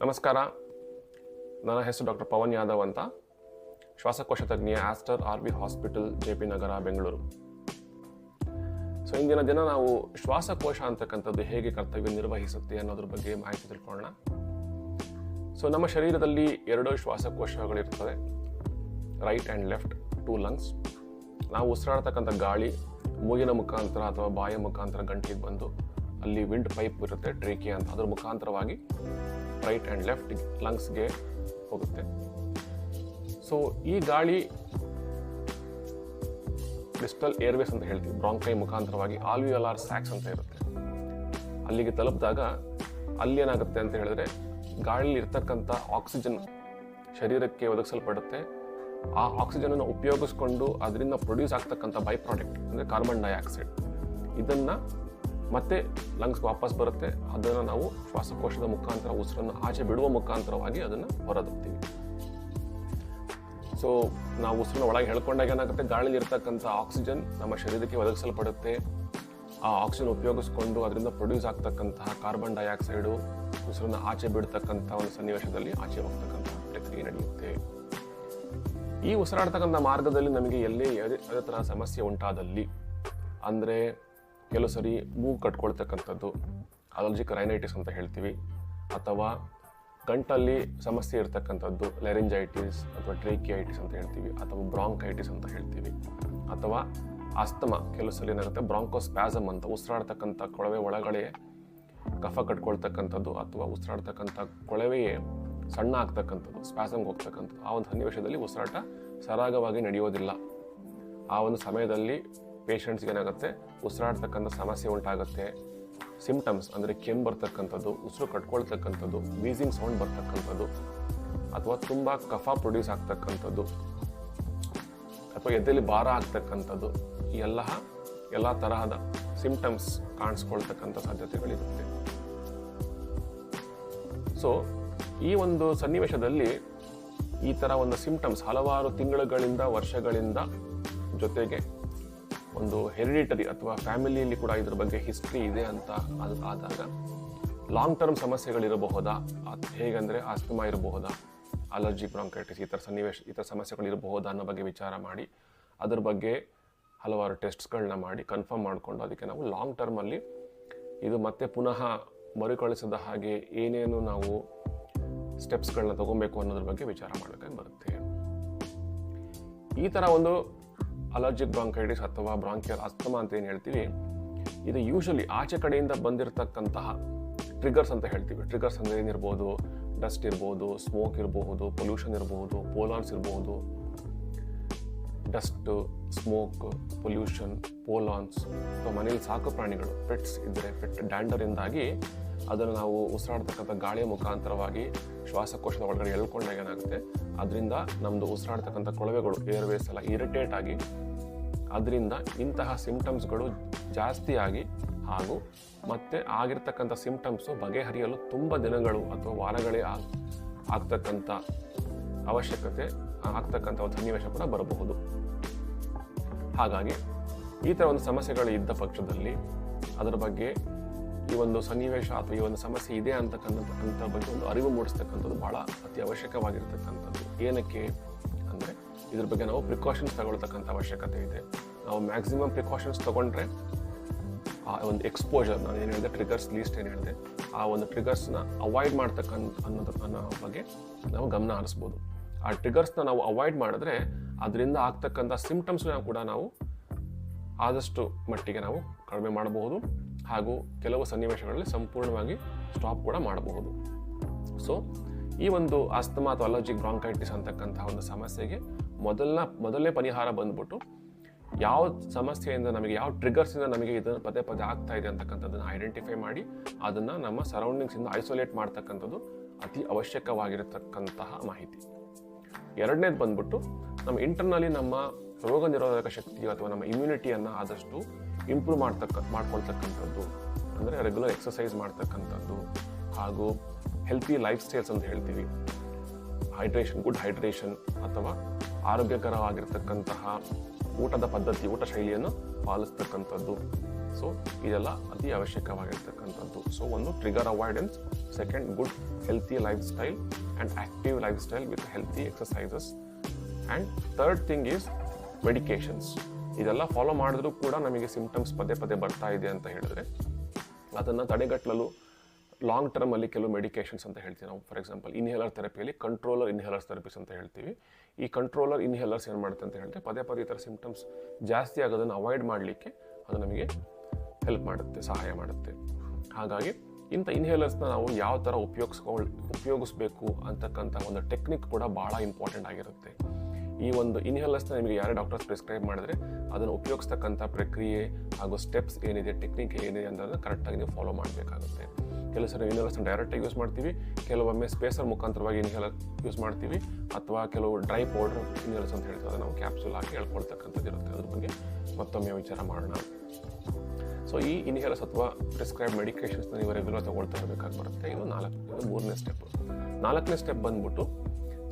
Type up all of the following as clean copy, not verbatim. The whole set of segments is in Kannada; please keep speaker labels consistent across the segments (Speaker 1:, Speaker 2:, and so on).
Speaker 1: ನಮಸ್ಕಾರ, ನನ್ನ ಹೆಸರು ಡಾಕ್ಟರ್ ಪವನ್ ಯಾದವ್ ಅಂತ, ಶ್ವಾಸಕೋಶ ತಜ್ಞ, ಆಸ್ಟರ್ RV ಹಾಸ್ಪಿಟಲ್, JP ನಗರ, ಬೆಂಗಳೂರು. ಸೊ ಇಂದಿನ ದಿನ ನಾವು ಶ್ವಾಸಕೋಶ ಅಂತಕ್ಕಂಥದ್ದು ಹೇಗೆ ಕರ್ತವ್ಯ ನಿರ್ವಹಿಸುತ್ತೆ ಅನ್ನೋದ್ರ ಬಗ್ಗೆ ಮಾಹಿತಿ ತಿಳ್ಕೊಳ್ಳೋಣ. ಸೊ ನಮ್ಮ ಶರೀರದಲ್ಲಿ 2 ಶ್ವಾಸಕೋಶಗಳಿರ್ತದೆ, ರೈಟ್ ಆ್ಯಂಡ್ ಲೆಫ್ಟ್, 2 ಲಂಗ್ಸ್. ನಾವು ಉಸಿರಾಡ್ತಕ್ಕಂಥ ಗಾಳಿ ಮೂಗಿನ ಮುಖಾಂತರ ಅಥವಾ ಬಾಯ ಮುಖಾಂತರ ಗಂಟಲಿಗೆ ಬಂದು ಅಲ್ಲಿ ವಿಂಡ್ ಪೈಪ್ ಇರುತ್ತೆ, ಟ್ರೇಕಿಯಾ ಅಂತ, ಅದ್ರ ಮುಖಾಂತರವಾಗಿ ರೈಟ್ ಆ್ಯಂಡ್ ಲೆಫ್ಟ್ ಲಂಗ್ಸ್ಗೆ ಹೋಗುತ್ತೆ. ಸೊ ಈ ಗಾಳಿ ಡಿಸ್ಟಲ್ ಏರ್ವೇಸ್ ಅಂತ ಹೇಳ್ತೀವಿ, ಬ್ರಾಂಕೈ ಮುಖಾಂತರವಾಗಿ ಆಲ್ವಿಯೋಲಾರ್ ಸ್ಯಾಕ್ಸ್ ಅಂತ ಇರುತ್ತೆ, ಅಲ್ಲಿಗೆ ತಲುಪಿದಾಗ ಅಲ್ಲಿ ಏನಾಗುತ್ತೆ ಅಂತ ಹೇಳಿದ್ರೆ ಗಾಳಿಯಲ್ಲಿ ಇರ್ತಕ್ಕಂಥ ಆಕ್ಸಿಜನ್ ಶರೀರಕ್ಕೆ ಒದಗಿಸಲ್ಪಡುತ್ತೆ. ಆ ಆಕ್ಸಿಜನನ್ನು ಉಪಯೋಗಿಸ್ಕೊಂಡು ಅದರಿಂದ ಪ್ರೊಡ್ಯೂಸ್ ಆಗ್ತಕ್ಕಂಥ ಬೈ ಪ್ರಾಡಕ್ಟ್ ಅಂದರೆ ಕಾರ್ಬನ್ ಡೈಆಕ್ಸೈಡ್, ಇದನ್ನು ಮತ್ತೆ ಲಂಗ್ಸ್ಗೆ ವಾಪಸ್ ಬರುತ್ತೆ. ಅದನ್ನು ನಾವು ಶ್ವಾಸಕೋಶದ ಮುಖಾಂತರ ಉಸಿರನ್ನು ಆಚೆ ಬಿಡುವ ಮುಖಾಂತರವಾಗಿ ಅದನ್ನು ಹೊರದಬ್ತೀವಿ. ಸೊ ನಾವು ಉಸಿರನ್ನ ಒಳಗೆ ಹೇಳ್ಕೊಂಡಾಗ ಏನಾಗುತ್ತೆ, ಗಾಳಿಯಲ್ಲಿ ಇರ್ತಕ್ಕಂಥ ಆಕ್ಸಿಜನ್ ನಮ್ಮ ಶರೀರಕ್ಕೆ ಒದಗಿಸಲ್ಪಡುತ್ತೆ. ಆ ಆಕ್ಸಿಜನ್ ಉಪಯೋಗಿಸ್ಕೊಂಡು ಅದರಿಂದ ಪ್ರೊಡ್ಯೂಸ್ ಆಗ್ತಕ್ಕಂತಹ ಕಾರ್ಬನ್ ಡೈಆಕ್ಸೈಡು ಉಸಿರನ್ನ ಆಚೆ ಬಿಡ್ತಕ್ಕಂಥ ಒಂದು ಸನ್ನಿವೇಶದಲ್ಲಿ ಆಚೆ ಹೋಗ್ತಕ್ಕಂಥ ಪ್ರಕ್ರಿಯೆ ನಡೆಯುತ್ತೆ. ಈ ಉಸಿರಾಡ್ತಕ್ಕಂಥ ಮಾರ್ಗದಲ್ಲಿ ನಮಗೆ ಎಲ್ಲೇ ಯಾವುದೇ ಥರ ಸಮಸ್ಯೆ ಉಂಟಾದಲ್ಲಿ, ಅಂದರೆ ಕೆಲವು ಸರಿ ಮೂಗು ಕಟ್ಕೊಳ್ತಕ್ಕಂಥದ್ದು, ಅಲರ್ಜಿಕ್ ರೈನೈಟಿಸ್ ಅಂತ ಹೇಳ್ತೀವಿ, ಅಥವಾ ಗಂಟಲ್ಲಿ ಸಮಸ್ಯೆ ಇರ್ತಕ್ಕಂಥದ್ದು, ಲೆರಿಂಜೈಟಿಸ್ ಅಥವಾ ಟ್ರೇಕಿಯೈಟಿಸ್ ಅಂತ ಹೇಳ್ತೀವಿ, ಅಥವಾ ಬ್ರಾಂಕೈಟಿಸ್ ಅಂತ ಹೇಳ್ತೀವಿ, ಅಥವಾ ಆಸ್ತಮಾ, ಕೆಲವು ಸಲ ಏನಾಗುತ್ತೆ ಬ್ರಾಂಕೋಸ್ಪ್ಯಾಸಮ್ ಅಂತ, ಉಸಿರಾಡ್ತಕ್ಕಂಥ ಕೊಳವೆ ಒಳಗಡೆ ಕಫ ಕಟ್ಕೊಳ್ತಕ್ಕಂಥದ್ದು, ಅಥವಾ ಉಸಿರಾಡ್ತಕ್ಕಂಥ ಕೊಳವೆಯೇ ಸಣ್ಣ ಆಗ್ತಕ್ಕಂಥದ್ದು, ಸ್ಪ್ಯಾಸಮ್ಗೆ ಹೋಗ್ತಕ್ಕಂಥದ್ದು. ಆ ಒಂದು ಸನ್ನಿವೇಶದಲ್ಲಿ ಉಸಿರಾಟ ಸರಾಗವಾಗಿ ನಡೆಯೋದಿಲ್ಲ. ಆ ಒಂದು ಸಮಯದಲ್ಲಿ ಪೇಷಂಟ್ಸ್ಗೆ ಏನಾಗುತ್ತೆ, ಉಸಿರಾಡ್ತಕ್ಕಂಥ ಸಮಸ್ಯೆ ಉಂಟಾಗುತ್ತೆ. ಸಿಂಪ್ಟಮ್ಸ್ ಅಂದರೆ ಕೆಮ್ಮು ಬರ್ತಕ್ಕಂಥದ್ದು, ಉಸಿರು ಕಟ್ಕೊಳ್ತಕ್ಕಂಥದ್ದು, ವೀಸಿಂಗ್ ಸೌಂಡ್ ಬರ್ತಕ್ಕಂಥದ್ದು, ಅಥವಾ ತುಂಬ ಕಫ ಪ್ರೊಡ್ಯೂಸ್ ಆಗ್ತಕ್ಕಂಥದ್ದು, ಅಥವಾ ಎದೆಯಲ್ಲಿ ಭಾರ ಆಗ್ತಕ್ಕಂಥದ್ದು, ಈ ಎಲ್ಲ ತರಹದ ಸಿಂಪ್ಟಮ್ಸ್ ಕಾಣಿಸ್ಕೊಳ್ತಕ್ಕಂಥ ಸಾಧ್ಯತೆಗಳಿರುತ್ತೆ. ಸೊ ಈ ಒಂದು ಸನ್ನಿವೇಶದಲ್ಲಿ ಈ ಥರ ಒಂದು ಸಿಂಪ್ಟಮ್ಸ್ ಹಲವಾರು ತಿಂಗಳುಗಳಿಂದ ವರ್ಷಗಳಿಂದ, ಜೊತೆಗೆ ಒಂದು ಹೆರಿಡಿಟರಿ ಅಥವಾ ಫ್ಯಾಮಿಲಿಯಲ್ಲಿ ಕೂಡ ಇದ್ರ ಬಗ್ಗೆ ಹಿಸ್ಟ್ರಿ ಇದೆ ಅಂತ ಆದಾಗ ಲಾಂಗ್ ಟರ್ಮ್ ಸಮಸ್ಯೆಗಳಿರಬಹುದಾ, ಹೇಗೆಂದರೆ ಆಸ್ತಮಾ ಇರಬಹುದಾ, ಅಲರ್ಜಿ, ಬ್ರಾಂಕೈಟಿಸ್, ಈ ಥರ ಸಮಸ್ಯೆಗಳಿರಬಹುದಾ ಅನ್ನೋ ಬಗ್ಗೆ ವಿಚಾರ ಮಾಡಿ ಅದ್ರ ಬಗ್ಗೆ ಹಲವಾರು ಟೆಸ್ಟ್ಸ್ಗಳನ್ನ ಮಾಡಿ ಕನ್ಫರ್ಮ್ ಮಾಡಿಕೊಂಡು ಅದಕ್ಕೆ ನಾವು ಲಾಂಗ್ ಟರ್ಮಲ್ಲಿ ಇದು ಮತ್ತೆ ಪುನಃ ಮರುಕಳಿಸದ ಹಾಗೆ ಏನೇನು ನಾವು ಸ್ಟೆಪ್ಸ್ಗಳನ್ನ ತಗೊಬೇಕು ಅನ್ನೋದ್ರ ಬಗ್ಗೆ ವಿಚಾರ ಮಾಡಬೇಕಾಗಿ ಬರುತ್ತೆ. ಈ ಥರ ಒಂದು ಅಲರ್ಜಿಕ್ ಬ್ರಾಂಕೈಟಿಸ್ ಅಥವಾ ಬ್ರಾಂಕಿಯಲ್ ಆಸ್ತಮಾ ಅಂತ ಏನು ಹೇಳ್ತೀವಿ, ಇದು ಯೂಶಲಿ ಆಚೆ ಕಡೆಯಿಂದ ಬಂದಿರತಕ್ಕಂತಹ ಟ್ರಿಗರ್ಸ್ ಅಂತ ಹೇಳ್ತೀವಿ. ಟ್ರಿಗರ್ಸ್ ಅಂದರೆ ಏನಿರ್ಬೋದು, ಡಸ್ಟ್ ಇರ್ಬೋದು, ಸ್ಮೋಕ್ ಇರಬಹುದು, ಪೊಲ್ಯೂಷನ್ ಇರಬಹುದು, ಪೋಲಾನ್ಸ್ ಇರಬಹುದು. ಡಸ್ಟ್, ಸ್ಮೋಕ್, ಪೊಲ್ಯೂಷನ್, ಪೋಲಾನ್ಸ್, ಅಥವಾ ಮನೇಲಿ ಸಾಕು ಪ್ರಾಣಿಗಳು, ಪೆಟ್ಸ್ ಇದ್ದರೆ ಪೆಟ್ ಡ್ಯಾಂಡರಿಂದಾಗಿ ಅದನ್ನು ನಾವು ಉಸಿರಾಡ್ತಕ್ಕಂಥ ಗಾಳಿಯ ಮುಖಾಂತರವಾಗಿ ಶ್ವಾಸಕೋಶದ ಒಳಗಡೆ ಎಳ್ಕೊಂಡಾಗ ಏನಾಗುತ್ತೆ, ಅದರಿಂದ ನಮ್ಮದು ಉಸಿರಾಡ್ತಕ್ಕಂಥ ಕೊಳವೆಗಳು, ಏರ್ವೇಸ್ ಎಲ್ಲ ಇರಿಟೇಟ್ ಆಗಿ ಅದರಿಂದ ಇಂತಹ ಸಿಂಪ್ಟಮ್ಸ್ಗಳು ಜಾಸ್ತಿ ಆಗಿ, ಹಾಗೂ ಮತ್ತೆ ಆಗಿರ್ತಕ್ಕಂಥ ಸಿಂಪ್ಟಮ್ಸು ಬಗೆಹರಿಯಲು ತುಂಬ ದಿನಗಳು ಅಥವಾ ವಾರಗಳೇ ಆಗ್ತಕ್ಕಂಥ ಅವಶ್ಯಕತೆ ಆಗ್ತಕ್ಕಂಥ ಒಂದು ಸನ್ನಿವೇಶ ಕೂಡ ಬರಬಹುದು. ಹಾಗಾಗಿ ಈ ಥರ ಒಂದು ಸಮಸ್ಯೆಗಳು ಇದ್ದ ಪಕ್ಷದಲ್ಲಿ ಅದರ ಬಗ್ಗೆ ಈ ಒಂದು ಸನ್ನಿವೇಶ ಅಥವಾ ಈ ಒಂದು ಸಮಸ್ಯೆ ಇದೆ ಅಂತಕ್ಕಂಥ ಬಗ್ಗೆ ಒಂದು ಅರಿವು ಮೂಡಿಸ್ತಕ್ಕಂಥದ್ದು ಭಾಳ ಅತಿ ಅವಶ್ಯಕವಾಗಿರ್ತಕ್ಕಂಥದ್ದು. ಏನಕ್ಕೆ ಅಂದರೆ ಇದ್ರ ಬಗ್ಗೆ ನಾವು ಪ್ರಿಕಾಷನ್ಸ್ ತಗೊಳ್ತಕ್ಕಂಥ ಅವಶ್ಯಕತೆ ಇದೆ. ನಾವು ಮ್ಯಾಕ್ಸಿಮಮ್ ಪ್ರಿಕಾಷನ್ಸ್ ತೊಗೊಂಡ್ರೆ ಆ ಒಂದು ಎಕ್ಸ್ಪೋಜರ್, ನಾನು ಏನು ಹೇಳಿದೆ, ಟ್ರಿಗರ್ಸ್ ಲೀಸ್ಟ್ ಏನು ಹೇಳಿದೆ, ಆ ಒಂದು ಟ್ರಿಗರ್ಸ್ನ ಅವಾಯ್ಡ್ ಅನ್ನೋ ಬಗ್ಗೆ ನಾವು ಗಮನ ಹರಿಸ್ಬೋದು. ಆ ಟ್ರಿಗರ್ಸ್ನ ನಾವು ಅವಾಯ್ಡ್ ಮಾಡಿದ್ರೆ ಅದರಿಂದ ಆಗ್ತಕ್ಕಂಥ ಸಿಂಪ್ಟಮ್ಸ್ನ ಕೂಡ ನಾವು ಆದಷ್ಟು ಮಟ್ಟಿಗೆ ನಾವು ಕಡಿಮೆ ಮಾಡಬಹುದು, ಹಾಗೂ ಕೆಲವು ಸನ್ನಿವೇಶಗಳಲ್ಲಿ ಸಂಪೂರ್ಣವಾಗಿ ಸ್ಟಾಪ್ ಕೂಡ ಮಾಡಬಹುದು. ಸೊ ಈ ಒಂದು ಆಸ್ತಮಾ ಅಥವಾ ಅಲರ್ಜಿಕ್ ಬ್ರಾಂಕೈಟಿಸ್ ಅಂತಕ್ಕಂಥ ಒಂದು ಸಮಸ್ಯೆಗೆ ಮೊದಲನೇ ಪರಿಹಾರ ಬಂದ್ಬಿಟ್ಟು ಯಾವ ಸಮಸ್ಯೆಯಿಂದ ನಮಗೆ, ಯಾವ ಟ್ರಿಗರ್ಸಿಂದ ನಮಗೆ ಇದನ್ನು ಪದೇ ಪದೇ ಆಗ್ತಾ ಇದೆ ಅಂತಕ್ಕಂಥದ್ದನ್ನು ಐಡೆಂಟಿಫೈ ಮಾಡಿ ಅದನ್ನು ನಮ್ಮ ಸರೌಂಡಿಂಗ್ಸಿಂದ ಐಸೋಲೇಟ್ ಮಾಡ್ತಕ್ಕಂಥದ್ದು ಅತಿ ಅವಶ್ಯಕವಾಗಿರತಕ್ಕಂತಹ ಮಾಹಿತಿ. ಎರಡನೇದು ಬಂದ್ಬಿಟ್ಟು ನಮ್ಮ ಇಂಟರ್ನಲಿ ನಮ್ಮ ರೋಗ ನಿರೋಧಕ ಶಕ್ತಿ ಅಥವಾ ನಮ್ಮ ಇಮ್ಯುನಿಟಿಯನ್ನು ಆದಷ್ಟು ಇಂಪ್ರೂವ್ ಮಾಡ್ಕೊಳ್ತಕ್ಕಂಥದ್ದು, ಅಂದರೆ ರೆಗ್ಯುಲರ್ ಎಕ್ಸಸೈಸ್ ಮಾಡ್ತಕ್ಕಂಥದ್ದು, ಹಾಗೂ ಹೆಲ್ತಿ ಲೈಫ್ ಸ್ಟೈಲ್ಸ್ ಅಂತ ಹೇಳ್ತೀವಿ, ಗುಡ್ ಹೈಡ್ರೇಷನ್ ಅಥವಾ ಆರೋಗ್ಯಕರವಾಗಿರ್ತಕ್ಕಂತಹ ಊಟದ ಪದ್ಧತಿ, ಊಟ ಶೈಲಿಯನ್ನು ಪಾಲಿಸ್ತಕ್ಕಂಥದ್ದು, ಸೊ ಇದೆಲ್ಲ ಅತಿ ಅವಶ್ಯಕವಾಗಿರ್ತಕ್ಕಂಥದ್ದು. ಸೊ ಒಂದು trigger avoidance, second good healthy life style and active life style with healthy exercises, and third thing is medications. ಇದೆಲ್ಲ ಫಾಲೋ ಮಾಡಿದ್ರೂ ಕೂಡ ನಮಗೆ ಸಿಂಪ್ಟಮ್ಸ್ ಪದೇ ಪದೇ ಬರ್ತಾ ಇದೆ ಅಂತ ಹೇಳಿದ್ರೆ ಅದನ್ನು ತಡೆಗಟ್ಟಲು ಲಾಂಗ್ ಟರ್ಮಲ್ಲಿ ಕೆಲವು ಮೆಡಿಕೇಷನ್ಸ್ ಅಂತ ಹೇಳ್ತೀವಿ ನಾವು. ಫಾರ್ ಎಕ್ಸಾಂಪಲ್ ಇನ್ಹೇಲರ್ ಥೆರಪಿಯಲ್ಲಿ ಕಂಟ್ರೋಲರ್ ಇನ್ಹೇಲರ್ಸ್ ಥೆರಪೀಸ್ ಅಂತ ಹೇಳ್ತೀವಿ. ಈ ಕಂಟ್ರೋಲರ್ ಇನ್ಹೇಲರ್ಸ್ ಏನು ಮಾಡುತ್ತೆ ಅಂತ ಹೇಳಿದ್ರೆ ಪದೇ ಪದೇ ಈ ಥರ ಸಿಂಪ್ಟಮ್ಸ್ ಜಾಸ್ತಿ ಆಗೋದನ್ನು ಅವಾಯ್ಡ್ ಮಾಡಲಿಕ್ಕೆ ಅದು ನಮಗೆ ಹೆಲ್ಪ್ ಮಾಡುತ್ತೆ, ಸಹಾಯ ಮಾಡುತ್ತೆ. ಹಾಗಾಗಿ ಇಂಥ ಇನ್ಹೇಲರ್ಸ್ನ ನಾವು ಯಾವ ಥರ ಉಪಯೋಗಿಸ್ಬೇಕು ಅಂತಕ್ಕಂಥ ಒಂದು ಟೆಕ್ನಿಕ್ ಕೂಡ ಭಾಳ ಇಂಪಾರ್ಟೆಂಟ್ ಆಗಿರುತ್ತೆ. ಈ ಒಂದು ಇನ್ಹೇಲರ್ಸ್ನ ನಿಮಗೆ ಯಾರೇ ಡಾಕ್ಟರ್ಸ್ ಪ್ರಿಸ್ಕ್ರೈಬ್ ಮಾಡಿದ್ರೆ ಅದನ್ನು ಉಪಯೋಗಿಸ್ತಕ್ಕಂಥ ಪ್ರಕ್ರಿಯೆ ಹಾಗೂ ಸ್ಟೆಪ್ಸ್ ಏನಿದೆ, ಟೆಕ್ನಿಕ್ ಏನಿದೆ ಅನ್ನೋದನ್ನು ಕರೆಕ್ಟಾಗಿ ನೀವು ಫಾಲೋ ಮಾಡಬೇಕಾಗುತ್ತೆ. ಕೆಲವು ಸರಿ ಇನ್ಹೇಲರ್ಸ್ನ ಡೈರೆಕ್ಟಾಗಿ ಯೂಸ್ ಮಾಡ್ತೀವಿ, ಕೆಲವೊಮ್ಮೆ ಸ್ಪೇಸರ್ ಮುಖಾಂತರವಾಗಿ ಇನ್ಹೇಲರ್ ಯೂಸ್ ಮಾಡ್ತೀವಿ, ಅಥವಾ ಕೆಲವು ಡ್ರೈ ಪೌಡರ್ ಇನ್ಹೇಲರ್ಸ್ ಅಂತ ಹೇಳ್ತೀವಿ, ಅದನ್ನು ನಾವು ಕ್ಯಾಪ್ಸೂಲ್ ಹಾಕಿ ಹೇಳ್ಕೊಳ್ತಕ್ಕಂಥದ್ದು ಇರುತ್ತೆ. ಅದ್ರ ಬಗ್ಗೆ ಮತ್ತೊಮ್ಮೆ ವಿಚಾರ ಮಾಡೋಣ. ಸೊ ಈ ಇನ್ಹೇಲರ್ಸ್ ಅಥವಾ ಪ್ರಿಸ್ಕ್ರೈಬ್ ಮೆಡಿಕೇಷನ್ಸ್ನ ನೀವು ರೆಗ್ಯುಲರ್ ತೊಗೊಳ್ತಾ ಇರಬೇಕಾಗಿ ಬರುತ್ತೆ. ಇದು ಮೂರನೇ ಸ್ಟೆಪ್. ನಾಲ್ಕನೇ ಸ್ಟೆಪ್ ಬಂದ್ಬಿಟ್ಟು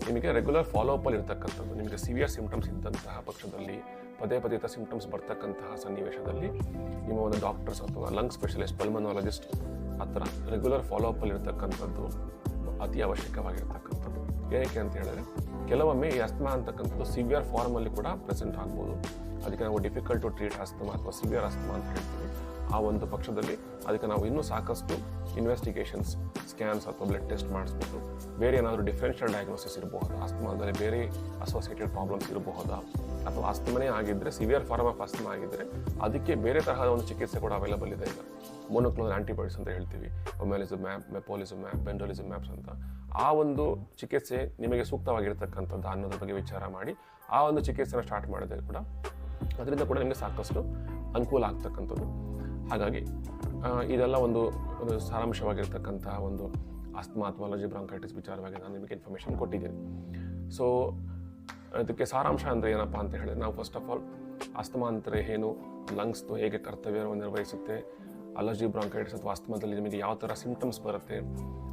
Speaker 1: ನಿಮಗೆ ರೆಗ್ಯುಲರ್ ಫಾಲೋಅಪಲ್ಲಿ ಇರ್ತಕ್ಕಂಥದ್ದು. ನಿಮಗೆ ಸಿವಿಯರ್ ಸಿಂಪ್ಟಮ್ಸ್ ಇದ್ದಂತಹ ಪಕ್ಷದಲ್ಲಿ, ಪದೇ ಪದೇ ಸಿಂಪ್ಟಮ್ಸ್ ಬರ್ತಕ್ಕಂತಹ ಸನ್ನಿವೇಶದಲ್ಲಿ ನಿಮ್ಮ ಒಂದು ಡಾಕ್ಟರ್ಸ್ ಅಥವಾ ಲಂಗ್ ಸ್ಪೆಷಲಿಸ್ಟ್, ಪಲ್ಮನಾಲಜಿಸ್ಟ್ ಹತ್ರ ರೆಗ್ಯುಲರ್ ಫಾಲೋಅಪಲ್ಲಿ ಇರ್ತಕ್ಕಂಥದ್ದು ಅತಿ ಅವಶ್ಯಕವಾಗಿರ್ತಕ್ಕಂಥದ್ದು. ಏನಕ್ಕೆ ಅಂತ ಹೇಳಿದ್ರೆ ಕೆಲವೊಮ್ಮೆ ಈ ಅಸ್ತಮಾ ಅಂತಕ್ಕಂಥದ್ದು ಸಿವಿಯರ್ ಫಾರ್ಮಲ್ಲಿ ಕೂಡ ಪ್ರೆಸೆಂಟ್ ಆಗ್ಬೋದು. ಅದಕ್ಕೆ ನಾವು ಡಿಫಿಕಲ್ಟ್ ಟು ಟ್ರೀಟ್ ಅಸ್ತಮಾ ಅಥವಾ ಸಿವಿಯರ್ ಅಸ್ತಮಾ ಅಂತ ಹೇಳ್ತೀವಿ. ಆ ಒಂದು ಪಕ್ಷದಲ್ಲಿ ಅದಕ್ಕೆ ನಾವು ಇನ್ನೂ ಸಾಕಷ್ಟು ಇನ್ವೆಸ್ಟಿಗೇಷನ್ಸ್, ಸ್ಕ್ಯಾನ್ಸ್ ಅಥವಾ ಬ್ಲಡ್ ಟೆಸ್ಟ್ ಮಾಡಿಸ್ಬಿಟ್ಟು ಬೇರೆ ಏನಾದರೂ ಡಿಫ್ರೆನ್ಷಿಯಲ್ ಡಯಾಗ್ನೋಸಿಸ್ ಇರಬಹುದಾ, ಅಸ್ತಮಾದಲ್ಲಿ ಬೇರೆ ಅಸೋಸಿಯೇಟೆಡ್ ಪ್ರಾಬ್ಲಮ್ಸ್ ಇರಬಹುದಾ, ಅಥವಾ ಅಸ್ತಮನೇ ಆಗಿದ್ದರೆ ಸಿವಿಯರ್ ಫಾರ್ಮ್ ಆಫ್ ಅಸ್ತಮಾ ಆಗಿದ್ದರೆ ಅದಕ್ಕೆ ಬೇರೆ ತರಹದ ಒಂದು ಚಿಕಿತ್ಸೆ ಕೂಡ ಅವೈಲಬಲ್ ಇದೆ. ಈಗ ಮೊನೋಕ್ಲೋನಲ್ ಆಂಟಿಬಯೋಟಿಕ್ಸ್ ಅಂತ ಹೇಳ್ತೀವಿ, ಒಮೆಲಿಜುಮ್ಯಾಬ್, ಮೆಪೋಲಿಜುಮ್ಯಾಬ್, ಬೆಂಡೋಲಿಜುಮ್ಯಾಬ್ಸ್ ಅಂತ. ಆ ಒಂದು ಚಿಕಿತ್ಸೆ ನಿಮಗೆ ಸೂಕ್ತವಾಗಿರ್ತಕ್ಕಂಥದ್ದು ಅನ್ನೋದ್ರ ಬಗ್ಗೆ ವಿಚಾರ ಮಾಡಿ ಆ ಒಂದು ಚಿಕಿತ್ಸೆನ ಸ್ಟಾರ್ಟ್ ಮಾಡಿದ್ರೆ ಕೂಡ ಅದರಿಂದ ಕೂಡ ನಿಮಗೆ ಸಾಕಷ್ಟು ಅನುಕೂಲ ಆಗ್ತಕ್ಕಂಥದ್ದು. ಹಾಗಾಗಿ ಇದೆಲ್ಲ ಒಂದು ಸಾರಾಂಶವಾಗಿರ್ತಕ್ಕಂಥ ಒಂದು ಆಸ್ತಮಾ ಅಥವಾ ಅಲರ್ಜಿ ಬ್ರಾಂಕೈಟಿಸ್ ವಿಚಾರವಾಗಿ ನಾನು ನಿಮಗೆ ಇನ್ಫಾರ್ಮೇಷನ್ ಕೊಟ್ಟಿದ್ದೀನಿ. ಸೊ ಅದಕ್ಕೆ ಸಾರಾಂಶ ಅಂದರೆ ಏನಪ್ಪ ಅಂತ ಹೇಳಿದ್ರೆ, ನಾವು ಫಸ್ಟ್ ಆಫ್ ಆಲ್ ಆಸ್ತಮಾ ಅಂದರೆ ಏನು, ಲಂಗ್ಸ್ದು ಹೇಗೆ ಕರ್ತವ್ಯವನ್ನು ನಿರ್ವಹಿಸುತ್ತೆ, ಅಲರ್ಜಿ ಬ್ರಾಂಕೈಟಿಸ್ ಅಥವಾ ಆಸ್ತಮಾದಲ್ಲಿ ನಿಮಗೆ ಯಾವ ಥರ ಸಿಂಪ್ಟಮ್ಸ್ ಬರುತ್ತೆ,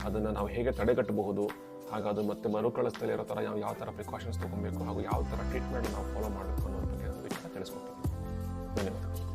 Speaker 1: ಅದನ್ನು ನಾವು ಹೇಗೆ ತಡೆಗಟ್ಟಬಹುದು, ಹಾಗಾದು ಮತ್ತೆ ಮರುಕಳಿಸ್ತಲೇ ಇರೋ ಥರ ಯಾವ ಥರ ಪ್ರಿಕಾಷನ್ಸ್ ತೊಗೊಬೇಕು, ಹಾಗೂ ಯಾವ ಥರ ಟ್ರೀಟ್ಮೆಂಟ್ ನಾವು ಫಾಲೋ ಮಾಡಬೇಕು ಅನ್ನೋದ್ರ ಬಗ್ಗೆ ವಿಚಾರ ತಿಳಿಸ್ಕೊಡ್ತೀನಿ. ಧನ್ಯವಾದಗಳು.